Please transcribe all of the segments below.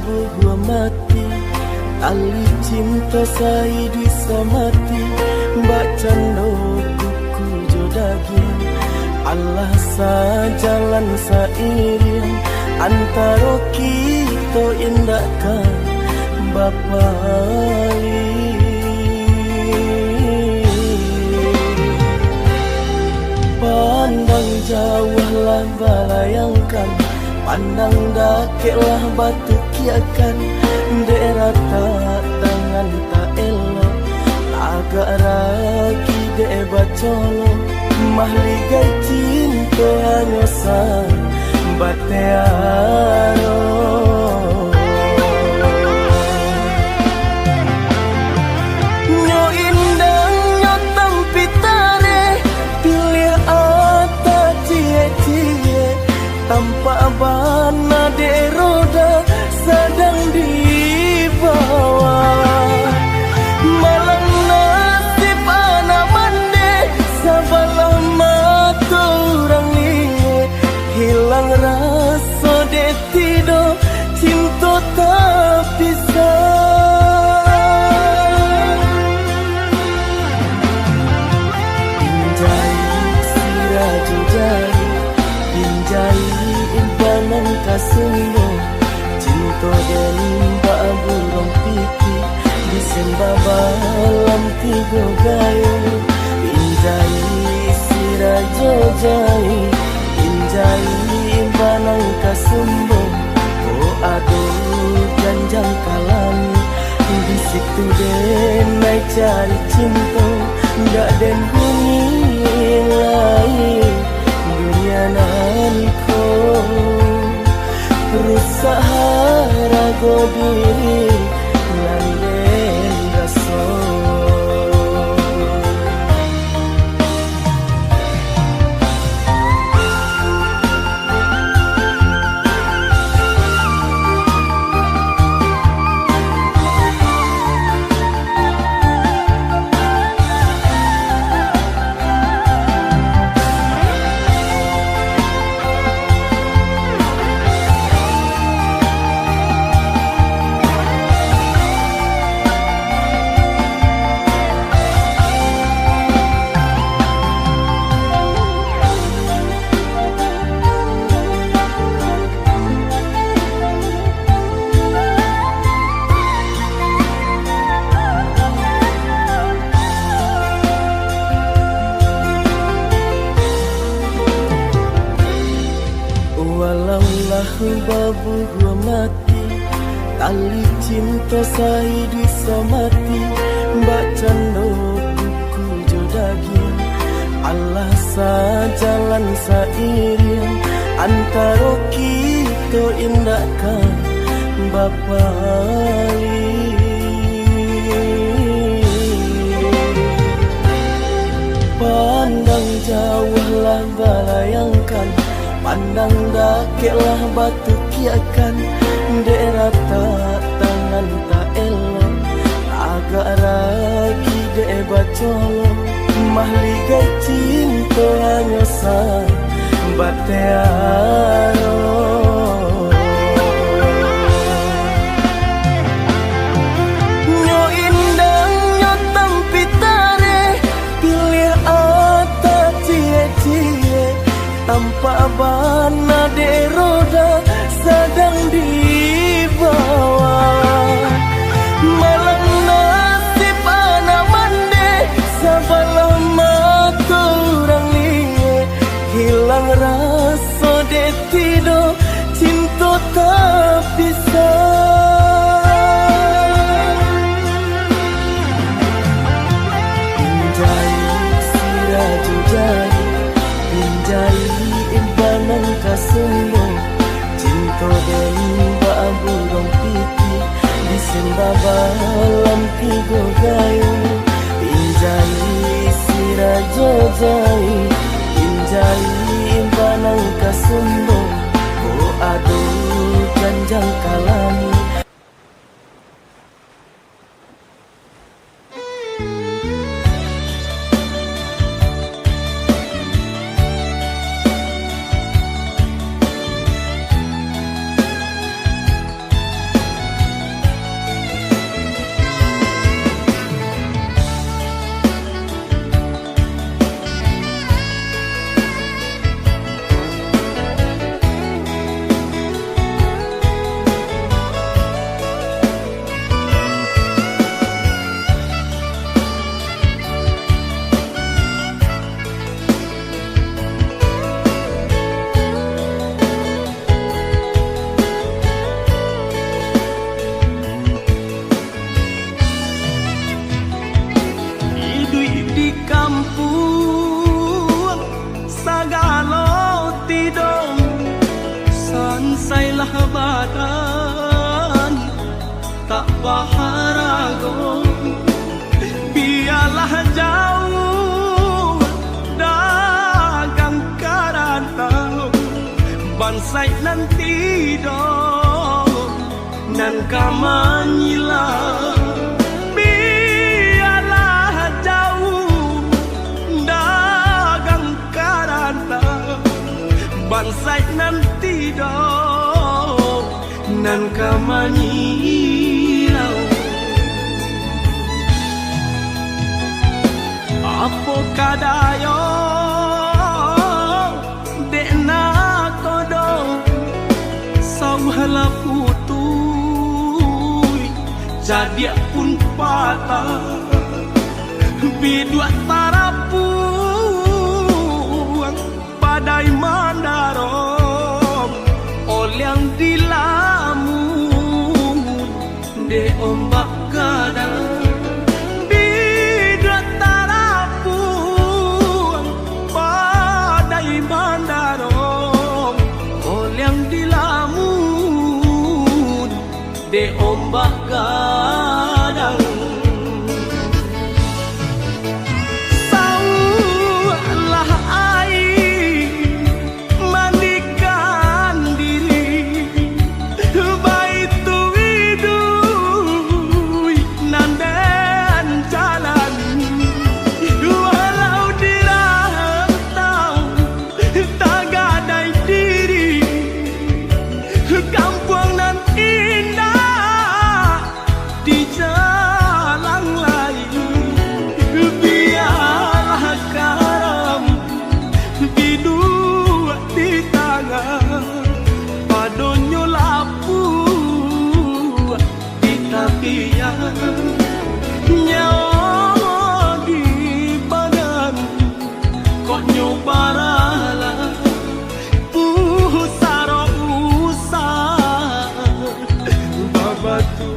gua mati, tali cinta sai bisa mati. Mbak cando buku jodagin, Allah sajalan sairing antara kita indahkan Bapa Ali. Pandang jauh lah balayangkan, pandang dakeklah batu kiakan. Daerah tak tangan tak elok, agak ragi dek bacolo. Mahligai cinta hanya sang batearo. Nyo indang nyo tampitare, pilih ata cie-cie. Tanpa bana de roda sedang dibawa. Malang nasib anak mande, sabalah mata orang liye. Hilang rasa de tido, cinta tak bisa. Pinjai siraju jari, pinjai imbanan kasumbo. Cinta dan mbak burung pipi, disembah balam tiga gayo. Pinjai sirajo jai, pinjai imbanan kasumbo. Oh aduh janjang kalami, di situ den naik cari cinta. Nggak den huni lain dunia nanko. Rusak harago diri landen raso. Babu gua mati, tali cinta sai bisa mati. Mbak cando buku jodagin, Allah sajalan sairing antara kita indahkan Bapa Ali. Pandang jauh lah balayangkan, pandang dakeklah batu kiakan. Daerah tak tangan tak elok, agak ragi dek bacolo. Mahligai cinta hanya sang batearo. Nyo indang nyo tampitare, pilih ata cie-cie. Tanpa bana de roda sedang dibawa. Malang nasib anak mande, sabalah mata orang liye. Hilang rasa de tido, cinta tak bisa. Pinjai siraju jari, pinjai imbanan kasumbo. Cinta dan mbak burung pipi, disembah balam tiga gayo. Pinjai sirajo jai, pinjai imbanan kasumbo. Oh aduh janjang kalami. bansai nanti dong nan kamanyila biarlah jauh dagang karanta bansai nanti dong nan kamanyila apa kadayo dekna kodo sauhala putui jadi pun patah bidua tarapuang padai mandarong olyang dilamun de ombak gadang de ombak gadang saulah air mandikan diri baitu widui nandan jalan walau dirantau tak gadai diri kampung nan indah di jalan lain biarlah karam bidua di tangan padonyo lapu di tapian nyawa di badan kok nyobarala pusaro usah babatu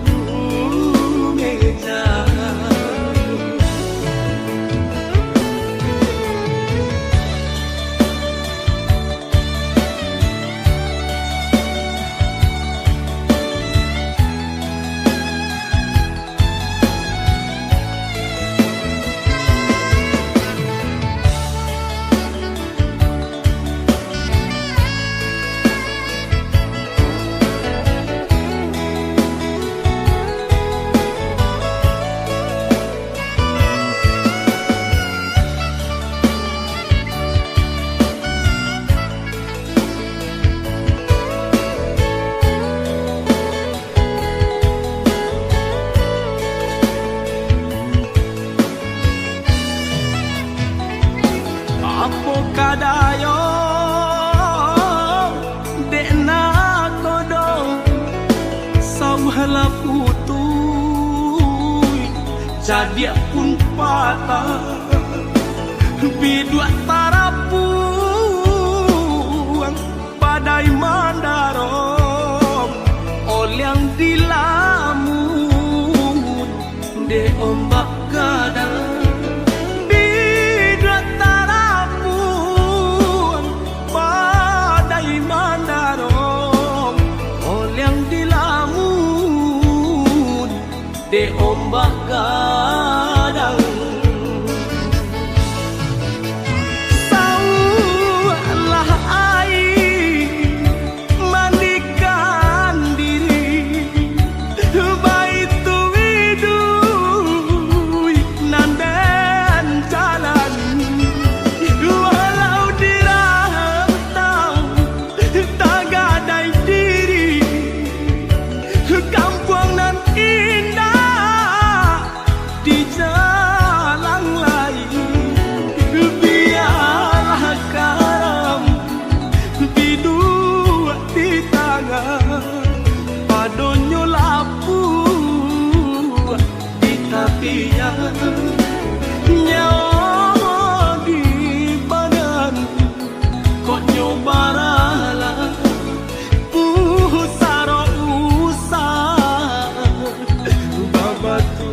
apa kadayo dekna kodo sauhala putui jadi pun patah bidua tarapuang padai mandarong olyang dilamun de ombak gadang de ombak gadang saulah air mandikan diri baitu widui nandan jalan walau dirantau tak gadai diri kampung nan indah di jalan lain biarlah karam bidua di tangan padonyo lapu di tapian nyawa di badan kok nyobarala pusaro usah babatu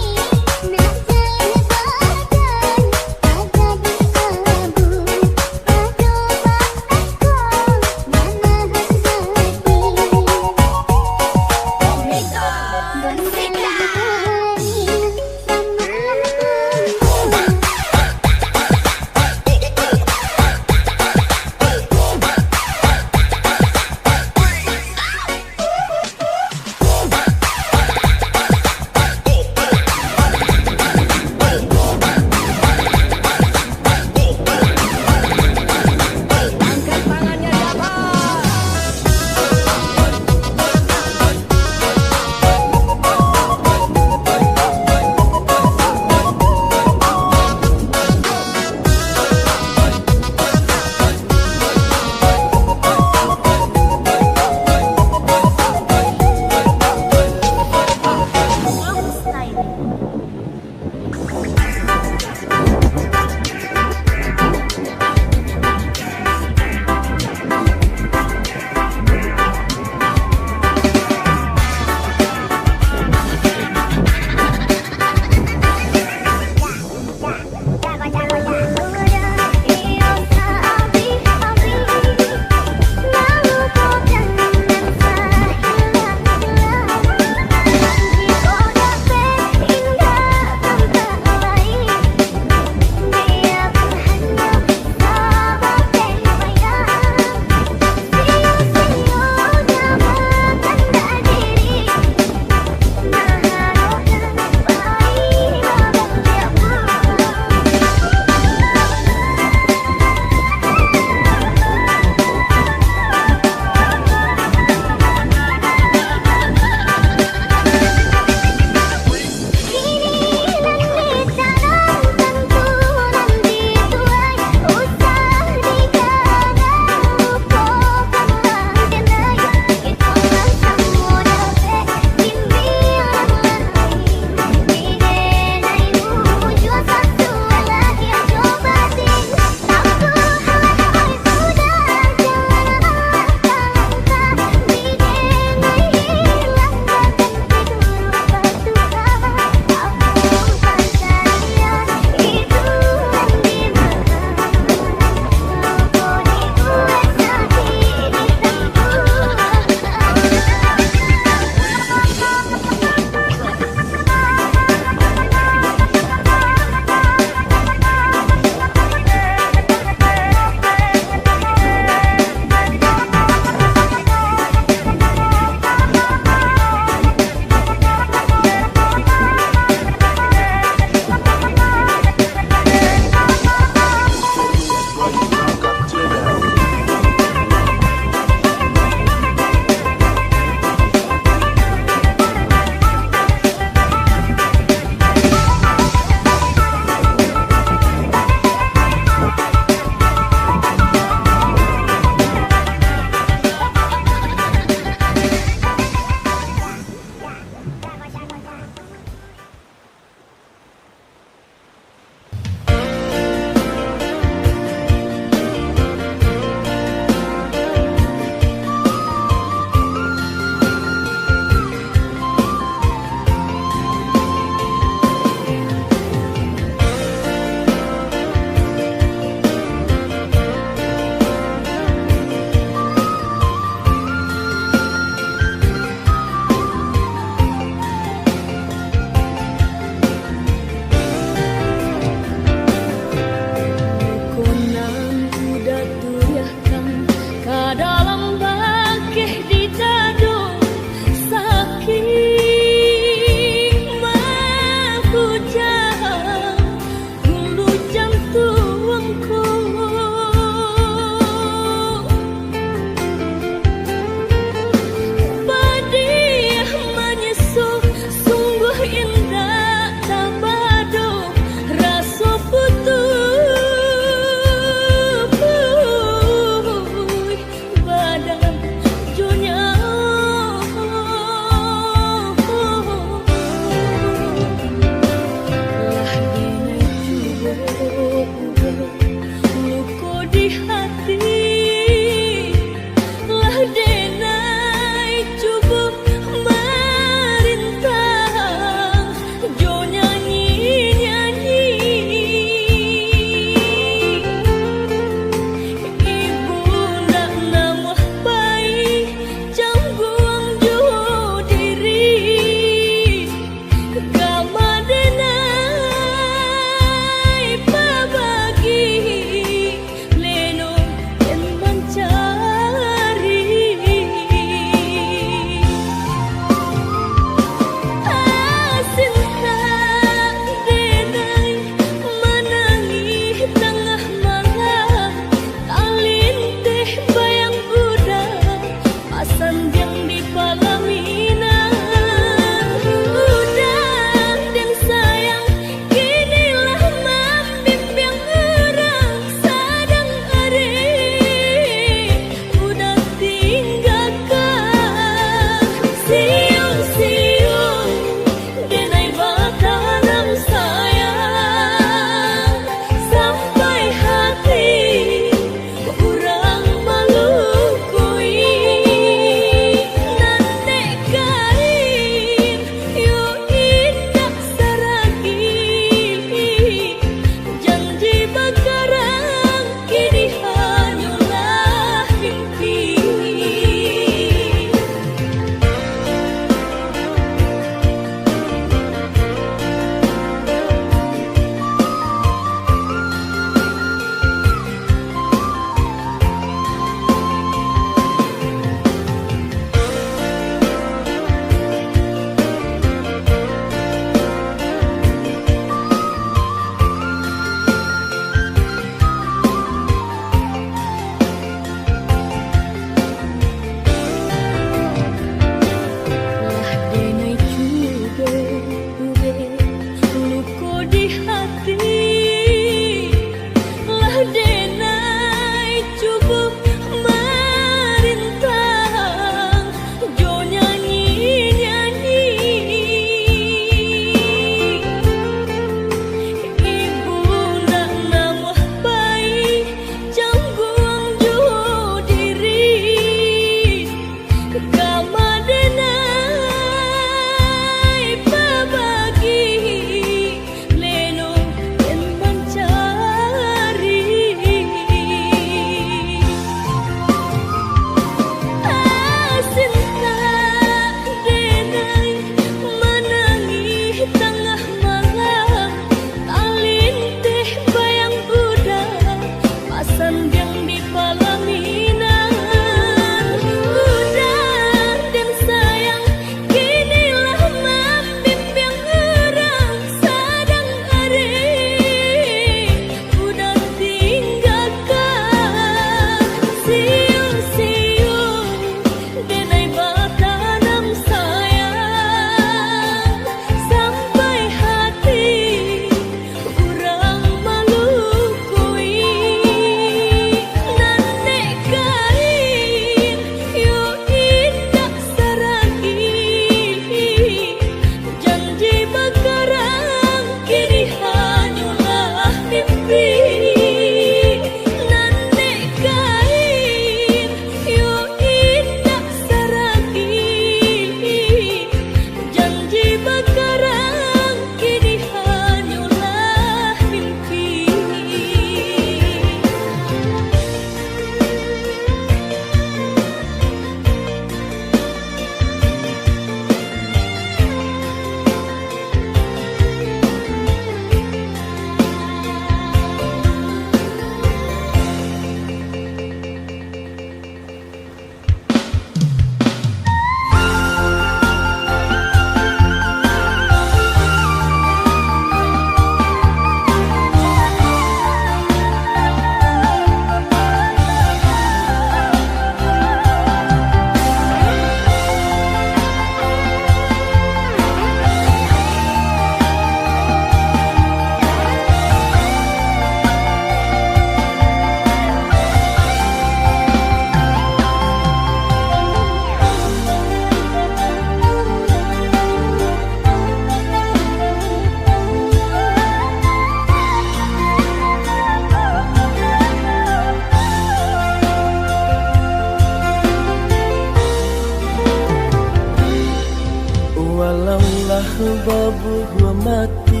babu gua mati,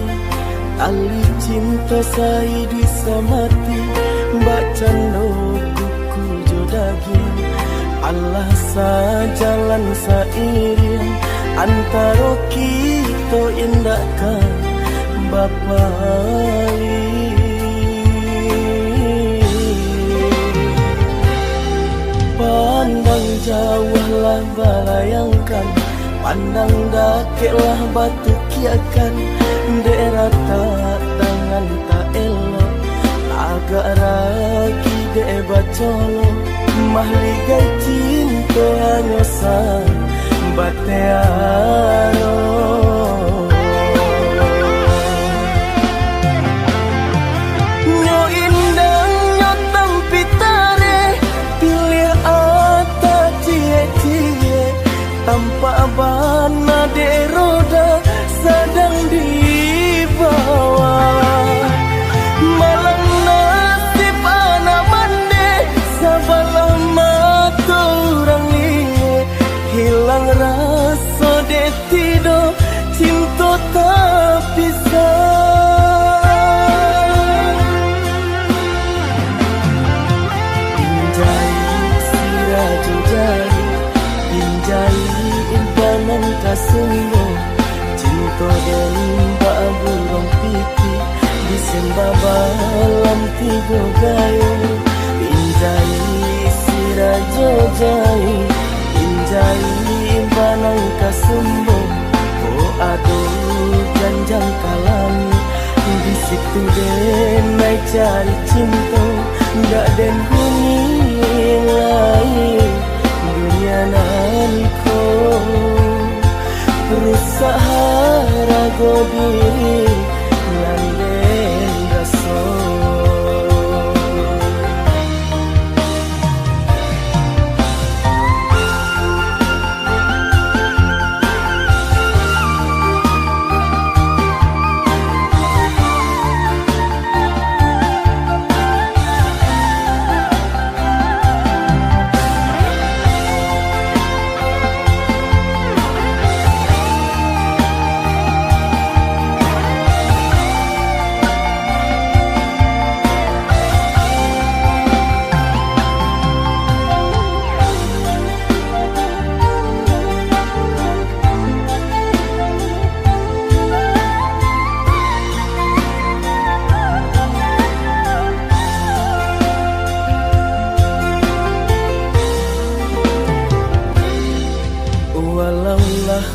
tali cinta saya bisa mati. Mbak cando kuku jodagin, Allah sajalan sairing antara kita indahkan Bapa Ali. Pandang jauhlah balayangkan, pandang dakeklah batu kiakan. Daerah tak tangan tak elok, agak ragi dek bacolo. Mahligai cinta hanya sang batearo. Nyo indang nyo tampitare, pilih ata cie-cie. Tanpa bana de roda sedang dibawa. Malang nasib anak mande, sabalah mata orang liye. Hilang rasa de tido, cinta tak bisa. Pinjai siraju jari, pinjai impanan kasumbo. Cinta dan babu rong pipi, disembah balam tiga gayo. Pinjai siraju jari, pinjai impanan kasumbo. Oh aduh janjang kalami, di situ den naik cari cinta. Nggak den huni lain dunia nanko. Berusaha ragu diri landeng gaso.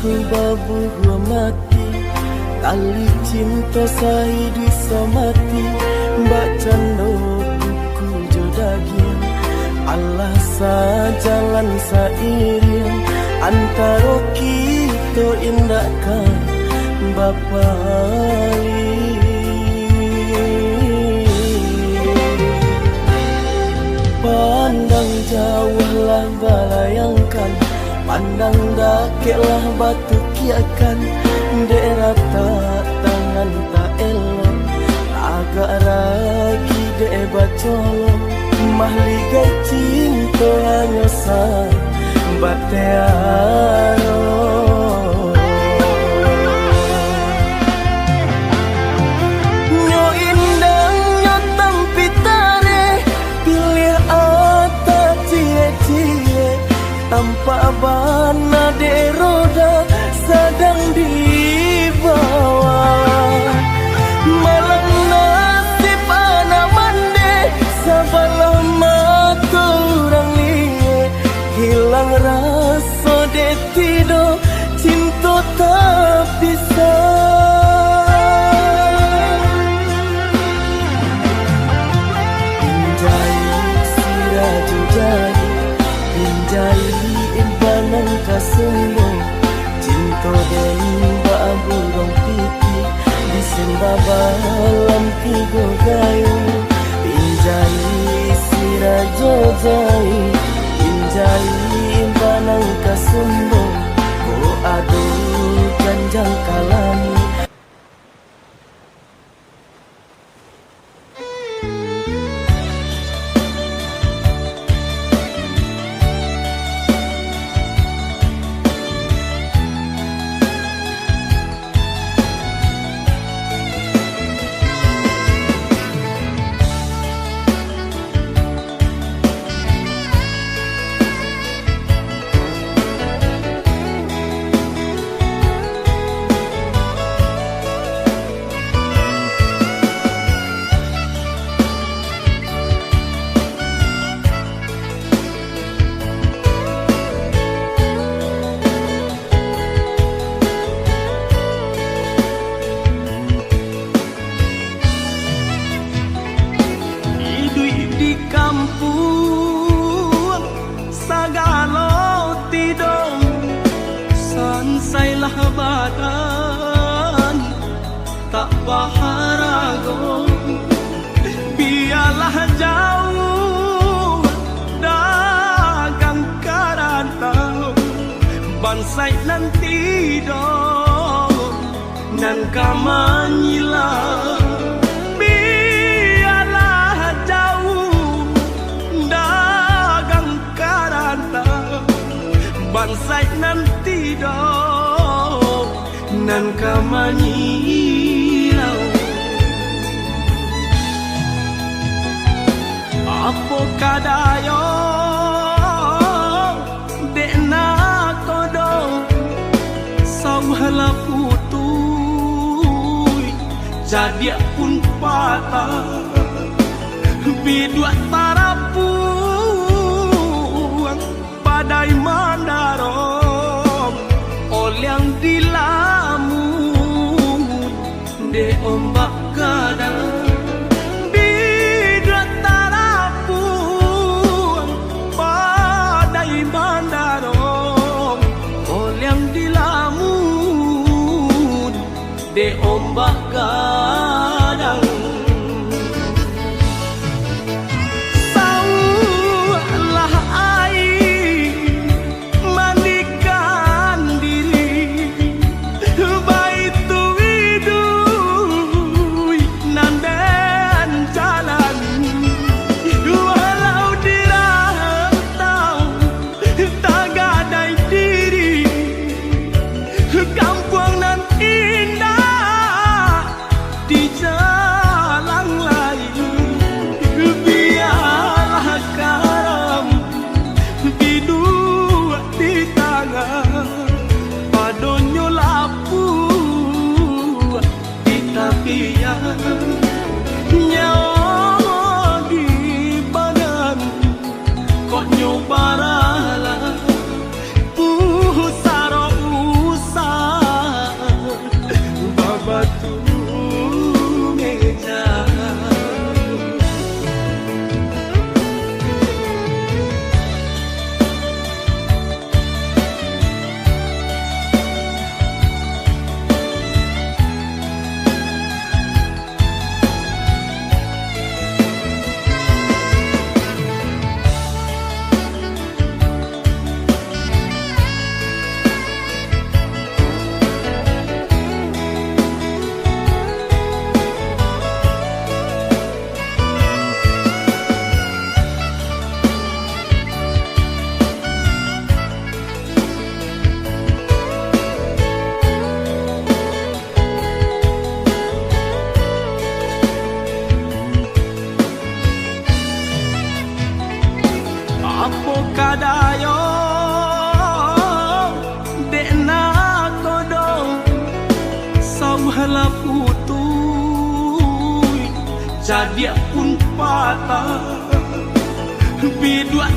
Babu gua mati, tali cinta saya bisa mati. Mbak cando kuku jodagin, Allah sajalan sairing antara kita indahkan Bapa Ali. Pandang jauhlah balayangkan, pandang dakeklah batu kiakan. Daerah tak tangan tak elok, agak ragi dek bacolo. Mahligai cinta hanya sang batearo. Nyo indang nyo tampitare, pilih ata cie-cie. Tanpa bana de roda sedang dibawa. Malang nasib anak mande, sabalah mata orang liye. Hilang rasa de tido, cinta tak bisa. Pinjai siraju jari, pinjai impanan kasumbo. Cinta dan babu rong pipi, disembah balam tiga gayo. Pinjai sirajo jai, pinjai impanan kasumbo. Oh aduh janjang kalami. kampung sagalo tidong sansailah badan tak baharago biarlah jauh dagang karantau bansai nanti dong nan kamanyila biarlah jauh dagang karantau bansai nanti dong nan kamanyila apo kadayo dekna kodong sawhala putuy jadi pun patah bidua tarapuang badai mandarong olyang dilamun de ombak kadang de ombak kadang saulah air mandikan diri baitu widui nandan jalan walau dirantau tak gadai diri kampung nan indah di jalan lain biarlah karam bidua di tangan padonyo lapu di tapian nyawa di badan kok nyobarala pusaro usah babatu apo kadayo dekna kodong sawhala putuy jadi pun patah bidua